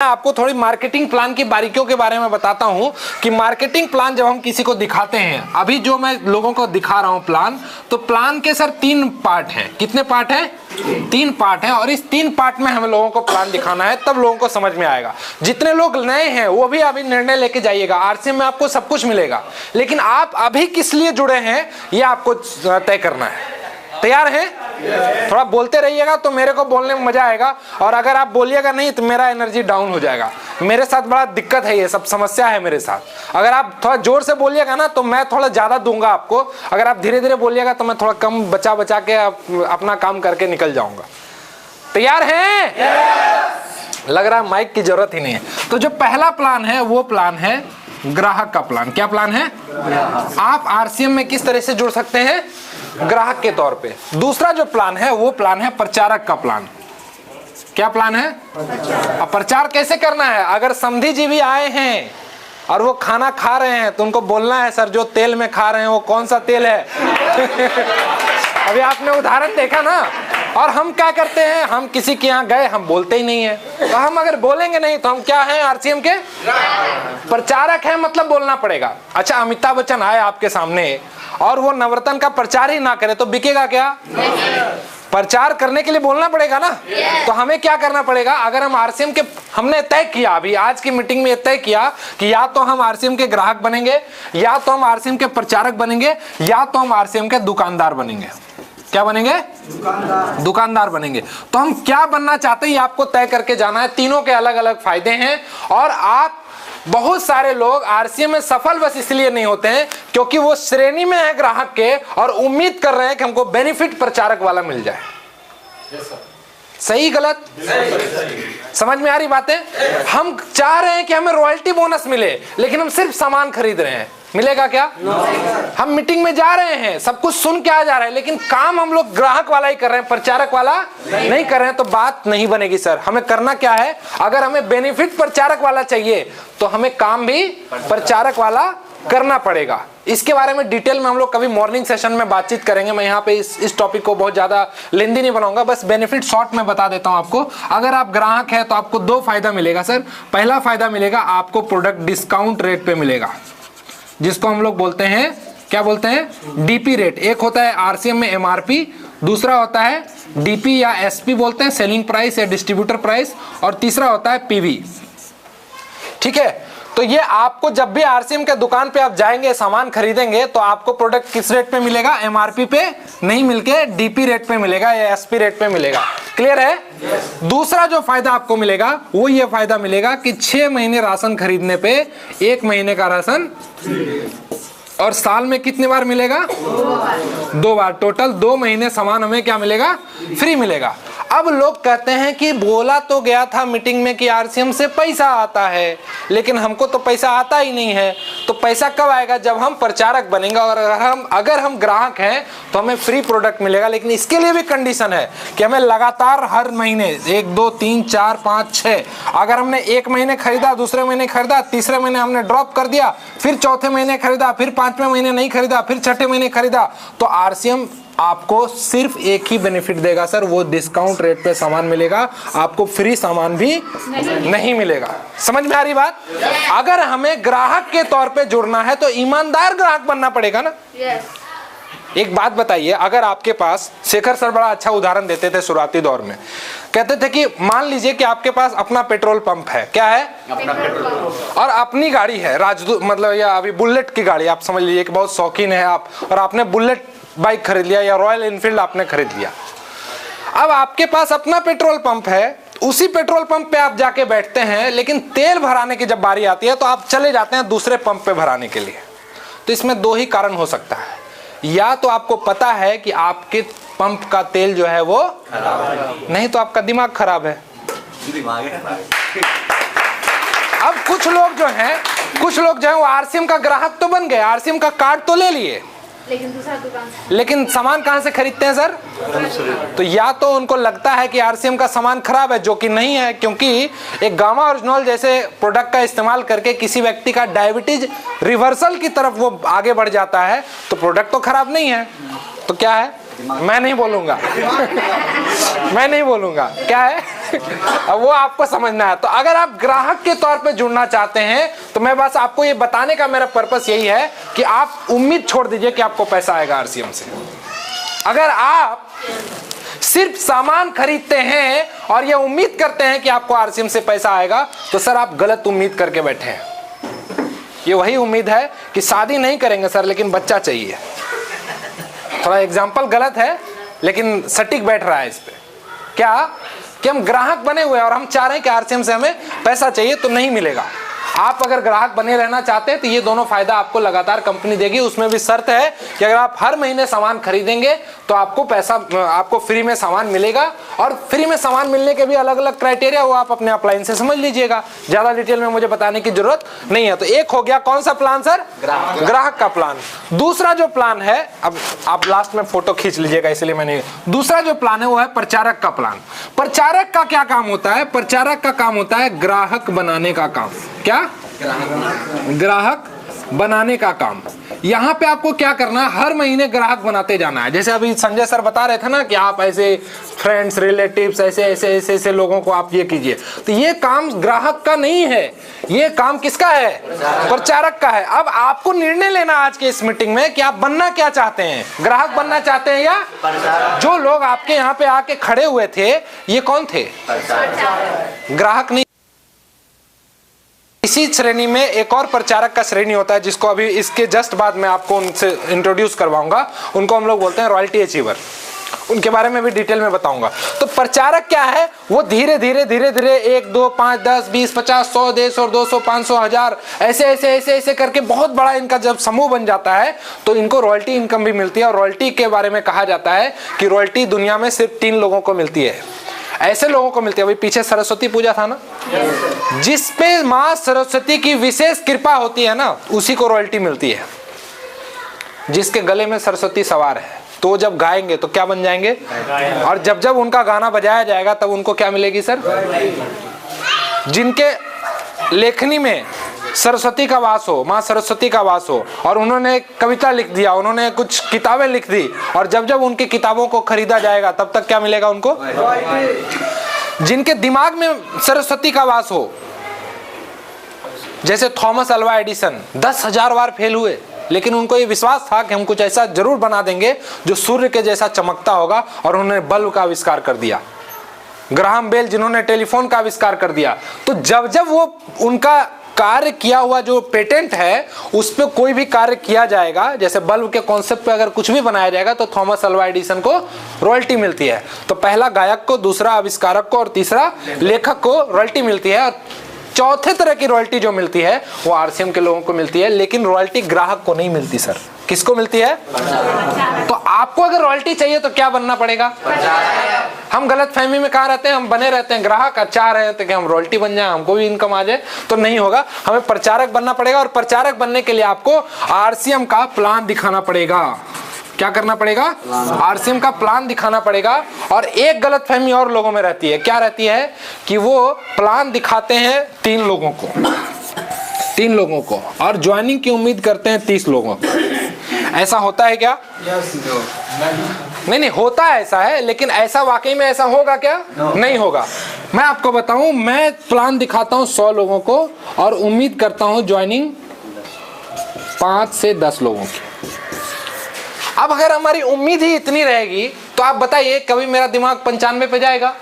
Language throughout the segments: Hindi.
आपको थोड़ी मार्केटिंग प्लान की बारीकियों के बारे में बताता हूं कि मार्केटिंग प्लान जब हम किसी को दिखाते हैं, अभी जो मैं लोगों को दिखा रहा हूं प्लान, तो प्लान के सर 3 पार्ट हैं। कितने पार्ट हैं? 3 पार्ट हैं। और इस 3 पार्ट में हमें लोगों को प्लान दिखाना है, तब लोगों को समझ में आएगा। जितने लोग नए हैं वो भी अभी निर्णय लेके जाइएगा। आरसीएम में आपको सब कुछ मिलेगा, लेकिन आप अभी किस लिए जुड़े हैं ये आपको तय करना है। तैयार हैं? थोड़ा बोलते रहिएगा तो मेरे को बोलने में मजा आएगा, और अगर आप बोलिएगा नहीं तो मेरा एनर्जी डाउन हो जाएगा। मेरे साथ बड़ा दिक्कत है, ये सब समस्या है मेरे साथ। अगर आप थोड़ा जोर से बोलिएगा ना तो मैं थोड़ा ज्यादा दूंगा आपको, अगर आप धीरे धीरे बोलिएगा तो मैं थोड़ा कम बचा बचा के अपना काम करके निकल जाऊंगा। तैयार हैं? लग रहा है माइक की जरूरत ही नहीं है। तो जो पहला प्लान है वो प्लान है ग्राहक का प्लान। क्या प्लान है? आप आरसीएम में किस तरह से जुड़ सकते हैं? ग्राहक के तौर पे। दूसरा जो प्लान है वो प्लान है प्रचारक का प्लान। क्या प्लान है? अब प्रचार कैसे करना है? अगर समधी जी भी आए हैं और वो खाना खा रहे हैं तो उनको बोलना है, सर जो तेल में खा रहे हैं वो कौन सा तेल है? अभी आपने उदाहरण देखा ना। और हम क्या करते हैं, हम किसी के यहाँ गए, हम बोलते ही नहीं है। तो हम अगर बोलेंगे नहीं तो हम क्या हैं? आरसीएम के प्रचारक हैं, मतलब बोलना पड़ेगा। अच्छा, अमिताभ बच्चन आए आपके सामने और वो नवरत्न का प्रचार ही ना करे तो बिकेगा क्या? प्रचार करने के लिए बोलना पड़ेगा ना। तो हमें क्या करना पड़ेगा? अगर हम आरसीएम के, हमने तय किया अभी आज की मीटिंग में तय किया कि या तो हम आरसीएम के ग्राहक बनेंगे, या तो हम आरसीएम के प्रचारक बनेंगे, या तो हम आरसीएम के दुकानदार बनेंगे। क्या बनेंगे? दुकानदार बनेंगे। तो हम क्या बनना चाहते हैं ये आपको तय करके जाना है। तीनों के अलग अलग फायदे हैं। और आप, बहुत सारे लोग आरसीएम में सफल बस इसलिए नहीं होते हैं क्योंकि वो श्रेणी में है ग्राहक के और उम्मीद कर रहे हैं कि हमको बेनिफिट प्रचारक वाला मिल जाए। सही गलत? समझ में आ रही बातें? हम चाह रहे हैं कि हमें रॉयल्टी बोनस मिले, लेकिन हम सिर्फ सामान खरीद रहे हैं। मिलेगा क्या? हम मीटिंग में जा रहे हैं, सब कुछ सुन के आ जा रहे हैं, लेकिन काम हम लोग ग्राहक वाला ही कर रहे हैं, प्रचारक वाला नहीं कर रहे हैं, तो बात नहीं बनेगी। सर हमें करना क्या है? अगर हमें बेनिफिट प्रचारक वाला चाहिए तो हमें काम भी प्रचारक वाला करना पड़ेगा। इसके बारे में डिटेल में हम लोग कभी मॉर्निंग सेशन में बातचीत करेंगे। मैं यहाँ पे इस टॉपिक को बहुत ज्यादा लेंदी नहीं बनाऊंगा, बस बेनिफिट शॉर्ट में बता देता हूँ आपको। अगर आप ग्राहक हैं तो आपको 2 फायदा मिलेगा सर। पहला फायदा मिलेगा, आपको प्रोडक्ट डिस्काउंट रेट पे मिलेगा, जिसको हम लोग बोलते हैं, क्या बोलते हैं? DP rate. एक होता है आरसीएम में एमआरपी, दूसरा होता है डीपी या एसपी बोलते हैं, सेलिंग प्राइस या डिस्ट्रीब्यूटर प्राइस, और तीसरा होता है पीवी। ठीक है? तो ये आपको जब भी आरसीएम के दुकान पे आप जाएंगे, सामान खरीदेंगे, तो आपको प्रोडक्ट किस रेट पे मिलेगा? एमआरपी पे नहीं मिलके डीपी रेट पे मिलेगा या एसपी रेट पे मिलेगा। क्लियर है? दूसरा जो फायदा आपको मिलेगा वो ये फायदा मिलेगा कि 6 महीने राशन खरीदने पे 1 महीने का राशन, और साल में कितने बार मिलेगा? 2 बार। टोटल 2 महीने सामान हमें क्या मिलेगा? फ्री मिलेगा। अब लोग कहते हैं कि बोला तो गया था मीटिंग में कि आरसीएम से पैसा आता है, लेकिन हमको तो पैसा आता ही नहीं है। तो पैसा कब आएगा? जब हम प्रचारक बनेंगे। और अगर हम ग्राहक हैं तो हमें फ्री प्रोडक्ट मिलेगा, लेकिन इसके लिए भी कंडीशन है कि हमें लगातार हर महीने 1 2 3 4 5 6, अगर हमने 1 महीने खरीदा, दूसरे महीने खरीदा, तीसरे महीने हमने ड्रॉप कर दिया, फिर चौथे महीने खरीदा, फिर 5वें महीने नहीं खरीदा, फिर 6ठे महीने खरीदा, तो आरसीएम आपको सिर्फ एक ही बेनिफिट देगा सर, वो डिस्काउंट रेट पे सामान मिलेगा, आपको फ्री सामान भी नहीं मिलेगा। समझ में आ रही बात? अगर हमें ग्राहक के तौर पे जुड़ना है तो ईमानदार ग्राहक बनना पड़ेगा ना। एक बात बताइए, अगर आपके पास, शेखर सर बड़ा अच्छा उदाहरण देते थे शुरुआती दौर में, कहते थे कि मान लीजिए कि आपके पास अपना पेट्रोल पंप है। क्या है? अपना पेट्रोल पंप। और अपनी गाड़ी है, राजदूत मतलब, या अभी बुलेट की गाड़ी, आप समझ लीजिए कि बहुत शौकीन है आप, और आपने बुलेट बाइक खरीद लिया या रॉयल एनफील्ड आपने खरीद लिया। अब आपके पास अपना पेट्रोल पंप है, उसी पेट्रोल पंप पे आप जाके बैठते हैं, लेकिन तेल भराने की जब बारी आती है तो आप चले जाते हैं दूसरे पंप पे भराने के लिए। तो इसमें 2 ही कारण हो सकता है, या तो आपको पता है कि आपके पंप का तेल जो है वो नहीं, तो आपका दिमाग खराब है। अब कुछ लोग जो हैं वो आरसीएम का ग्राहक तो बन गए, आरसीएम का कार्ड तो ले लिए, लेकिन दूसरा दुकान, लेकिन सामान कहां से खरीदते हैं सर? तो या तो उनको लगता है कि आरसीएम का सामान खराब है, जो कि नहीं है, क्योंकि एक गामा ओरिजिनल जैसे प्रोडक्ट का इस्तेमाल करके किसी व्यक्ति का डायबिटीज रिवर्सल की तरफ वो आगे बढ़ जाता है, तो प्रोडक्ट तो खराब नहीं है। तो क्या है? मैं नहीं बोलूंगा मैं नहीं बोलूंगा। क्या है? अब वो आपको समझना है। तो अगर आप ग्राहक के तौर पे जुड़ना चाहते हैं तो मैं बस आपको ये बताने का मेरा पर्पस यही है कि आप उम्मीद छोड़ दीजिए कि आपको पैसा आएगा आरसीएम से। अगर आप सिर्फ सामान खरीदते हैं और ये उम्मीद करते हैं कि आपको आरसीएम से पैसा आएगा तो सर आप गलत उम्मीद करके बैठे हैं। ये वही उम्मीद है कि शादी नहीं करेंगे सर लेकिन बच्चा चाहिए। थोड़ा एग्जाम्पल गलत है लेकिन सटीक बैठ रहा है इस पे। क्या कि हम ग्राहक बने हुए हैं और हम चाह रहे हैं कि आरसीएम से हमें पैसा चाहिए तो नहीं मिलेगा। आप अगर ग्राहक बने रहना चाहते हैं तो ये दोनों फायदा आपको लगातार कंपनी देगी। उसमें भी शर्त है कि अगर आप हर महीने सामान खरीदेंगे तो आपको पैसा, आपको फ्री में सामान मिलेगा। और फ्री में सामान मिलने के भी अलग अलग क्राइटेरिया, वो आप अपने अपलाइन से समझ लीजिएगा, ज्यादा डिटेल में मुझे बताने की जरूरत नहीं है। तो एक हो गया कौन सा प्लान सर? ग्राहक का प्लान। दूसरा जो प्लान है, अब आप लास्ट में फोटो खींच लीजिएगा इसलिए मैंने, दूसरा जो प्लान है वो है प्रचारक का प्लान। प्रचारक का क्या काम होता है? प्रचारक का काम होता है ग्राहक बनाने का काम। क्या? ग्राहक बनाने का काम। यहां पे आपको क्या करना है? हर महीने ग्राहक बनाते जाना है। जैसे अभी संजय सर बता रहे थे ना कि आप ऐसे फ्रेंड्स, रिलेटिव्स, ऐसे लोगों को आप ये कीजिए। तो ये काम ग्राहक का नहीं है, ये काम किसका है? प्रचारक का है। अब आपको निर्णय लेना आज के इस मीटिंग में कि आप बनना क्या चाहते हैं, ग्राहक बनना चाहते हैं या जो लोग आपके यहाँ पे आके खड़े हुए थे ये कौन थे? ग्राहक नहीं। इसी श्रेणी में एक और प्रचारक का श्रेणी होता है जिसको अभी इसके जस्ट बाद मैं आपको उनसे इंट्रोड्यूस करवाऊंगा। उनको हम लोग बोलते हैं रॉयल्टी अचीवर। उनके बारे में भी डिटेल में बताऊंगा। तो प्रचारक क्या है? वो धीरे धीरे 1, 2, 5, 10, 20, 50, 100, 150, 200, 500, 1000 ऐसे करके बहुत बड़ा इनका जब समूह बन जाता है तो इनको रॉयल्टी इनकम भी मिलती है। और रॉयल्टी के बारे में कहा जाता है कि रॉयल्टी दुनिया में सिर्फ 3 लोगों को मिलती है। ऐसे लोगों को मिलती है, अभी पीछे सरस्वती पूजा था ना, जिस पे माँ सरस्वती की विशेष कृपा होती है ना, उसी को रॉयल्टी मिलती है। जिसके गले में सरस्वती सवार है तो जब गाएंगे तो क्या बन जाएंगे, और जब जब उनका गाना बजाया जाएगा तब उनको क्या मिलेगी सर? जिनके लेखनी में सरस्वती का वास हो, माँ सरस्वती का वास हो, और उन्होंने कविता लिख दिया, उन्होंने कुछ किताबें लिख दी, और जब जब उनकी किताबों को खरीदा जाएगा तब तक क्या मिलेगा उनको? जिनके दिमाग में सरस्वती का वास हो, जैसे थॉमस अल्वा एडिसन 10,000 बार फेल हुए लेकिन उनको ये विश्वास था कि हम कुछ ऐसा जरूर बना देंगे जो सूर्य के जैसा चमकता होगा, और उन्होंने बल्ब का आविष्कार कर दिया। ग्राहम बेल जिन्होंने टेलीफोन का आविष्कार कर दिया। तो जब जब वो उनका कार्य किया हुआ जो पेटेंट है उस पे कोई भी कार्य किया जाएगा, जैसे बल्ब के कॉन्सेप्ट पे अगर कुछ भी बनाया जाएगा तो थॉमस अल्वा एडिसन को रॉयल्टी मिलती है। तो पहला गायक को, दूसरा आविष्कारक को और तीसरा लेखक को रॉयल्टी मिलती है। और चौथे तरह की रॉयल्टी जो मिलती है वो आरसीएम के लोगों को मिलती है, लेकिन रॉयल्टी ग्राहक को नहीं मिलती सर। किसको मिलती है? तो आपको अगर रॉयल्टी चाहिए तो क्या बनना पड़ेगा? हम गलत फहमी में कहाँ रहते हैं, हम बने रहते हैं ग्राहक, चाह रहे थे कि हम रॉयल्टी बन जाए, हमको भी इनकम आ जाए, तो नहीं होगा। हमें प्रचारक बनना पड़ेगा, और प्रचारक बनने के लिए आपको आरसीएम का प्लान दिखाना पड़ेगा। क्या करना पड़ेगा? आरसीएम का प्लान दिखाना पड़ेगा। और एक गलतफहमी और लोगों में रहती है, क्या रहती है कि वो प्लान दिखाते हैं 3 लोगों को और ज्वाइनिंग की उम्मीद करते हैं 30 लोगों को। ऐसा होता है क्या? नहीं होता है, ऐसा है, लेकिन ऐसा वाकई में ऐसा होगा क्या? नहीं होगा। मैं आपको बताऊं, मैं प्लान दिखाता हूं 100 लोगों को और उम्मीद करता हूं ज्वाइनिंग 5 से 10 लोगों की। अब अगर हमारी उम्मीद ही इतनी रहेगी तो आप बताइए कभी मेरा दिमाग 95 पे जाएगा?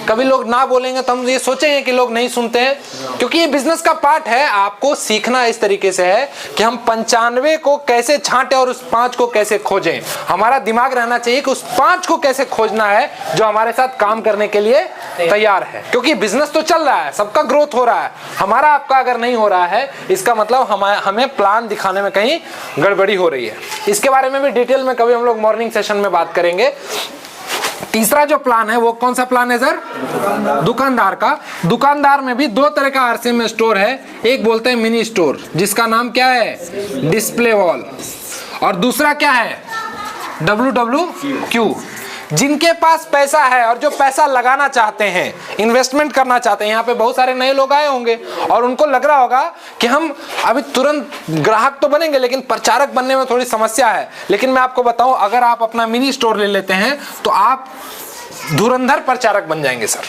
कभी लोग ना बोलेंगे तो हम ये सोचेंगे कि लोग नहीं सुनते हैं, क्योंकि ये बिजनेस का पार्ट है। आपको सीखना इस तरीके से है कि हम 95 को कैसे छांटे और उस 5 को कैसे खोजें। हमारा दिमाग रहना चाहिए कि उस 5 को कैसे खोजना है जो हमारे साथ काम करने के लिए तैयार है, क्योंकि बिजनेस तो चल रहा है, सबका ग्रोथ हो रहा है, हमारा आपका अगर नहीं हो रहा है इसका मतलब हमें प्लान दिखाने में कहीं गड़बड़ी हो रही है। इसके बारे में भी डिटेल में कभी हम लोग मॉर्निंग सेशन में बात करेंगे। तीसरा जो प्लान है वो कौन सा प्लान है सर? दुकानदार का। दुकानदार में भी 2 तरह का आरसीएम में स्टोर है। एक बोलते हैं मिनी स्टोर, जिसका नाम क्या है? Display wall. और दूसरा क्या है? WWQ। जिनके पास पैसा है और जो पैसा लगाना चाहते हैं, इन्वेस्टमेंट करना चाहते हैं, यहाँ पे बहुत सारे नए लोग आए होंगे और उनको लग रहा होगा कि हम अभी तुरंत ग्राहक तो बनेंगे लेकिन प्रचारक बनने में थोड़ी समस्या है। लेकिन मैं आपको बताऊं, अगर आप अपना मिनी स्टोर ले लेते हैं तो आप धुरंधर प्रचारक बन जाएंगे सर।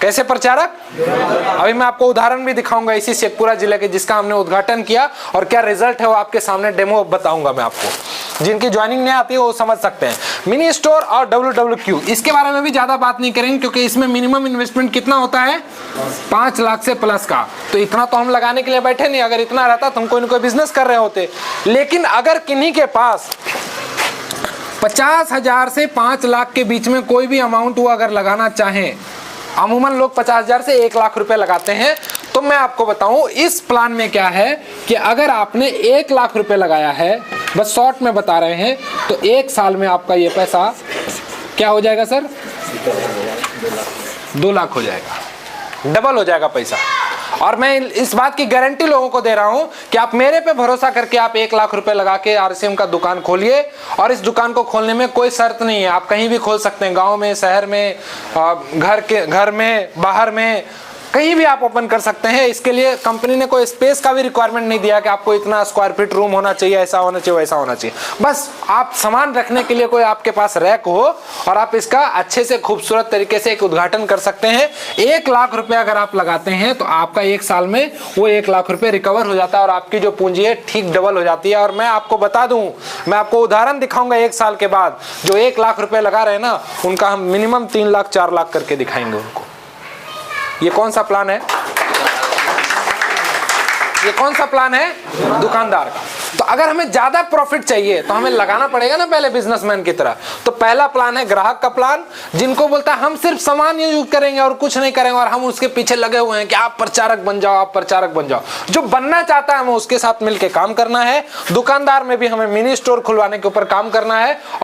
कैसे प्रचारक? अभी मैं आपको उदाहरण भी दिखाऊंगा इसी शेखपुरा जिले के, जिसका हमने उद्घाटन किया और क्या रिजल्ट है वो आपके सामने डेमो बताऊंगा मैं आपको। जिनकी ज्वाइनिंग नहीं आती है वो समझ सकते हैं। मिनी स्टोर और WWQ, इसके बारे में भी ज्यादा बात नहीं करेंगे क्योंकि इसमें मिनिमम इन्वेस्टमेंट कितना होता है? 5 लाख से प्लस का। तो इतना तो हम लगाने के लिए बैठे नहीं, अगर इतना रहता तो हम कोई ना कोई बिजनेस कर रहे होते। लेकिन अगर किन्हीं के पास 50,000 से 5 लाख के बीच में कोई भी अमाउंट वो अगर लगाना चाहें, अमूमन लोग 50,000 से 1 लाख रुपए लगाते हैं, तो मैं आपको बताऊं इस प्लान में क्या है कि अगर आपने 1 लाख रुपए लगाया है, बस शॉर्ट में बता रहे हैं, तो 1 साल में आपका ये पैसा क्या हो जाएगा सर? 2 लाख हो जाएगा, डबल हो जाएगा पैसा। और मैं इस बात की गारंटी लोगों को दे रहा हूं कि आप मेरे पे भरोसा करके आप 1 लाख रुपए लगा के RCM का दुकान खोलिए। और इस दुकान को खोलने में कोई शर्त नहीं है, आप कहीं भी खोल सकते हैं, गांव में, शहर में, घर में, बाहर में, कहीं भी आप ओपन कर सकते हैं। इसके लिए कंपनी ने कोई स्पेस का भी रिक्वायरमेंट नहीं दिया कि आपको इतना स्क्वायर फीट रूम होना चाहिए, ऐसा होना चाहिए, वैसा होना चाहिए। बस आप सामान रखने के लिए कोई आपके पास रैक हो और आप इसका अच्छे से खूबसूरत तरीके से एक उद्घाटन कर सकते हैं। 1 लाख रुपए अगर आप लगाते हैं तो आपका 1 साल में वो 1 लाख रुपए रिकवर हो जाता है और आपकी जो पूंजी है ठीक डबल हो जाती है। और मैं आपको बता दूं, मैं आपको उदाहरण दिखाऊंगा 1 साल के बाद, जो 1 लाख रुपए लगा रहे हैं ना, उनका हम मिनिमम 3 लाख 4 लाख करके दिखाएंगे उनको। ये कौन सा प्लान है? ये कौन सा प्लान है? दुकानदार का। तो अगर हमें ज्यादा प्रॉफिट चाहिए तो हमें लगाना पड़ेगा ना पहले बिजनेसमैन की तरह। तो पहला प्लान है ग्राहक का प्लान, जिनको बोलता है हम सिर्फ सामान यूज करेंगे और कुछ नहीं करेंगे, और हम उसके पीछे लगे हुए हैं कि आप प्रचारक बन जाओ, आप प्रचारक बन जाओ। जो बनना चाहता है हमें उसके साथ मिलकर काम करना है। दुकानदार में भी हमें मिनी स्टोर खुलवाने के ऊपर काम करना है।